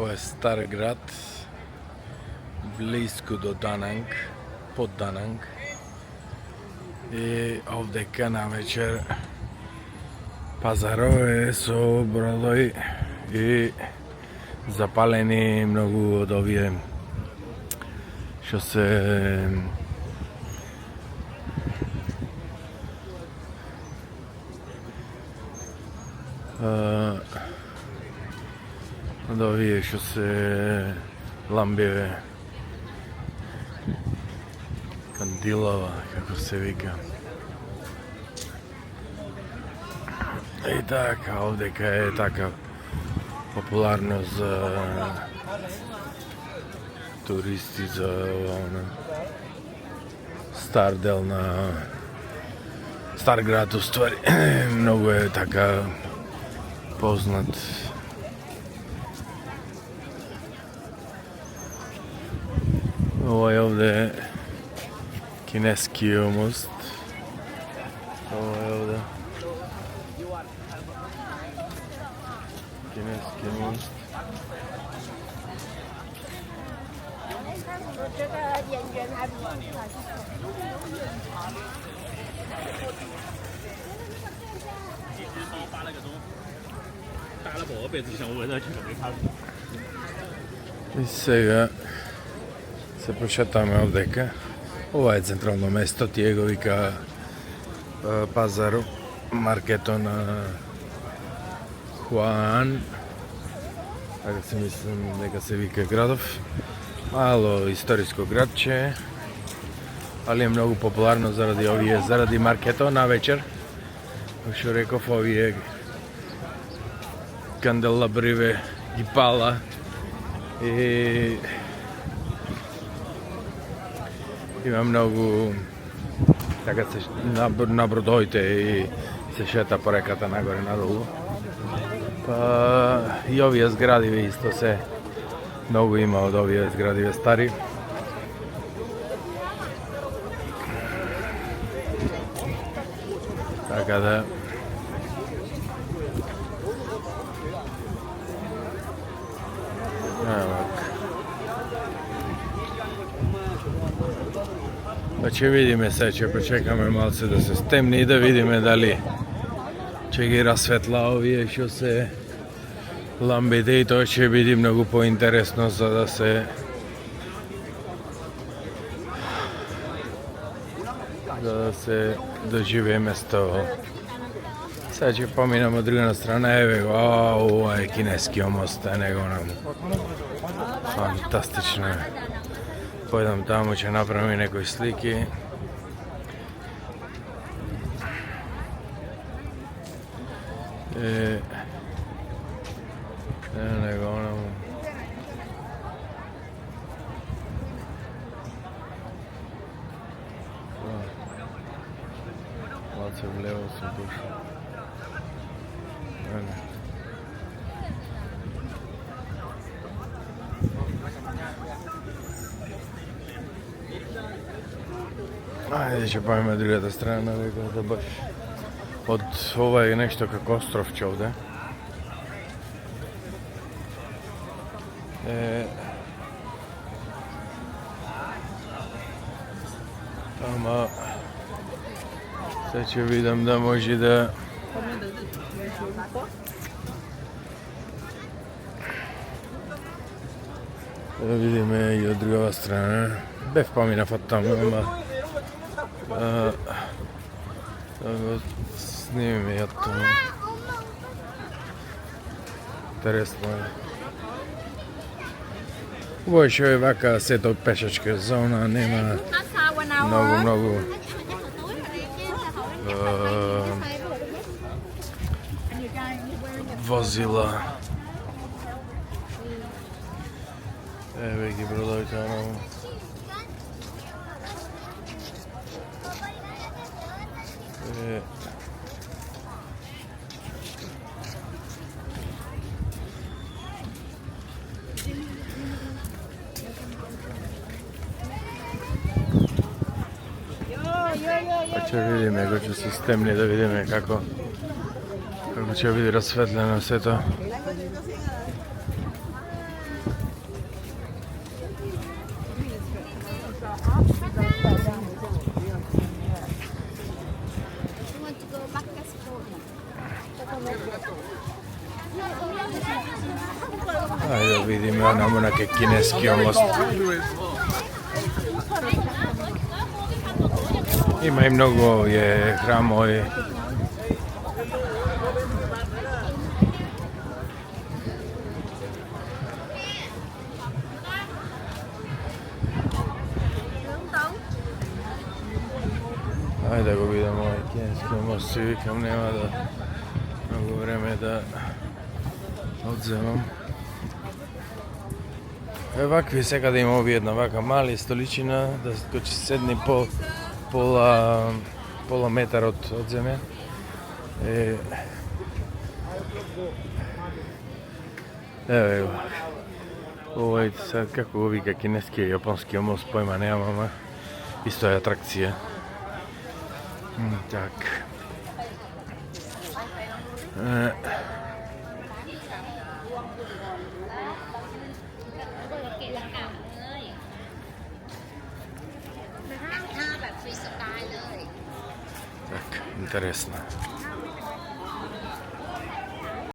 Ова е стар град, близко до Дананг, под Дананг. И овдека на вечер пазарове со бродови и запалени многу од овие што се од овие што се ламбиве кандилова, како се вика. И така, овдека е така популарно за туристи, за стар дел на стар град, уствари. Многу е така познат. Ова е овде кинескиот мост. Ова е овде кинескиот мост. И сега се прошетаме овдека. Ова е централно место, тие го вика пазар, маркето на Хуан. Така се мислам дека се вика градов. Мало историско градче, али е многу популарно заради овие, заради маркето на вечер. Што реков, овие канделабриве ги пала и има многу така се на бродовите и се шета по реката нагоре надолу. Па и овие зградиве исто се многу има од овие зградиве стари. Така да Па ќе видиме се, ќе почекаме малце да се стемни и да видиме дали ќе ги расветла овие што се ламбите и тоа ќе биде многу поинтересно за да се доживее место. Сега ќе поминам од другата страна, еве го, ова е кинескиот мост, не го нам. Фантастично е. Појдам таму, ќе направим некои слики. Не го нам. Малце влево сум дошол. Ајде ќе пајме другата страна, дека да баш од ова е нешто како островче овде. Ама се ќе видам да може да видиме и од другава страна. Бев поминав од таму, ама да го снимиме и од таму. Интересно е. Убаво што е вака сето пешачка зона, нема многу возила. Еве ги бродовите онамо. Ќе видиме, го ќе се стемни да видиме како ќе биде расветлено сето. Idemo na neki kineski most. Ima i mnogo je hramova. Ajde da go vidimo ovaj kineski most, svi vikam nema da mnogo vreme da odzemam. Ovakvi сега да има ови една вака мали столичина, да кој ќе седни пола метар од земја. Еве го. Овој сега како го вика кинескиот и јапонскиот мост, појма немам, ама исто е атракција. Так. Так, интересно.